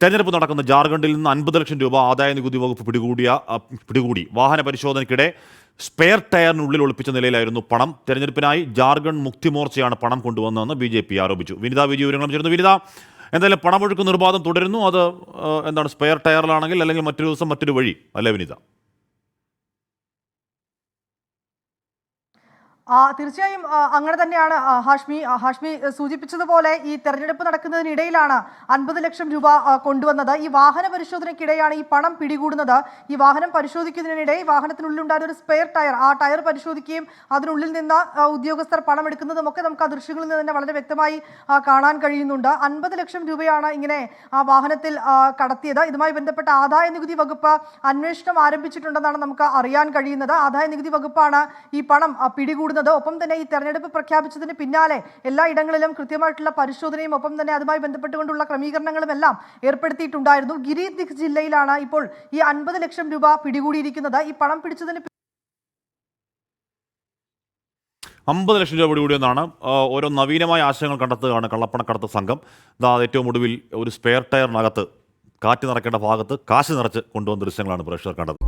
തെരഞ്ഞെടുപ്പ് നടക്കുന്ന ജാർഖണ്ഡിൽ നിന്ന് 50 ലക്ഷം രൂപ ആദായ നികുതി വകുപ്പ് പിടികൂടി. വാഹന പരിശോധനയ്ക്കിടെ സ്പെയർ ടയറിനുള്ളിൽ ഒളിപ്പിച്ച നിലയിലായിരുന്നു പണം. തെരഞ്ഞെടുപ്പിനായി ജാർഖണ്ഡ് മുക്തി മോർച്ചയാണ് പണം കൊണ്ടുവന്നതെന്ന് BJP ആരോപിച്ചു. വിനിത വിജി വിവരങ്ങളും ചേർന്നു. വിനിത, എന്തായാലും പണമൊഴുക്ക് നിർബാധം തുടരുന്നു. അത് എന്താണ്, സ്പെയർ ടയറിലാണെങ്കിൽ അല്ലെങ്കിൽ മറ്റൊരു ദിവസം മറ്റൊരു വഴി അല്ലേ വിനിത? തീർച്ചയായും അങ്ങനെ തന്നെയാണ് ഹാഷ്മി സൂചിപ്പിച്ചതുപോലെ ഈ തെരഞ്ഞെടുപ്പ് നടക്കുന്നതിനിടയിലാണ് 50 ലക്ഷം രൂപ കൊണ്ടുവന്നത്. ഈ വാഹന പരിശോധനയ്ക്കിടെയാണ് ഈ പണം പിടികൂടുന്നത്. ഈ വാഹനം പരിശോധിക്കുന്നതിനിടെ വാഹനത്തിനുള്ളിലുണ്ടായിരുന്ന ഒരു സ്പെയർ ടയർ, ആ ടയർ പരിശോധിക്കുകയും അതിനുള്ളിൽ നിന്ന് ഉദ്യോഗസ്ഥർ പണം എടുക്കുന്നതും ഒക്കെ നമുക്ക് ആ ദൃശ്യങ്ങളിൽ നിന്ന് തന്നെ വളരെ വ്യക്തമായി കാണാൻ കഴിയുന്നുണ്ട്. 50 ലക്ഷം രൂപയാണ് ഇങ്ങനെ ആ വാഹനത്തിൽ കടത്തിയത്. ഇതുമായി ബന്ധപ്പെട്ട ആദായ നികുതി വകുപ്പ് അന്വേഷണം ആരംഭിച്ചിട്ടുണ്ടെന്നാണ് നമുക്ക് അറിയാൻ കഴിയുന്നത്. ആദായ നികുതി വകുപ്പാണ് ഈ പണം പിടികൂടുന്നത്. ഒപ്പം തന്നെ ഈ തെരഞ്ഞെടുപ്പ് പ്രഖ്യാപിച്ചതിന് പിന്നാലെ എല്ലാ ഇടങ്ങളിലും കൃത്യമായിട്ടുള്ള പരിശോധനയും ഒപ്പം തന്നെ അതുമായി ബന്ധപ്പെട്ടുകൊണ്ടുള്ള ക്രമീകരണങ്ങളും എല്ലാം ഏർപ്പെടുത്തിയിട്ടുണ്ടായിരുന്നു. ഗിരിദിഹ് ജില്ലയിലാണ് ഇപ്പോൾ ഈ 50 ലക്ഷം രൂപ പിടികൂടിയിരിക്കുന്നത്. ഈ പണം പിടിച്ചതിന് 50 ലക്ഷം രൂപ പിടികൂടിയെന്നാണ്. ഓരോ നവീനമായ ആശയങ്ങൾ കണ്ടെത്തുകയാണ് കള്ളപ്പണക്കടത്ത് സംഘം. ഏറ്റവും ഒടുവിൽ ഒരു സ്പെയർ ടയറിനകത്ത് കാറ്റ് നിറയ്ക്കേണ്ട ഭാഗത്ത് കാശ് നിറച്ച് കൊണ്ടുവന്ന ദൃശ്യങ്ങളാണ് പ്രേക്ഷകർ കണ്ടത്.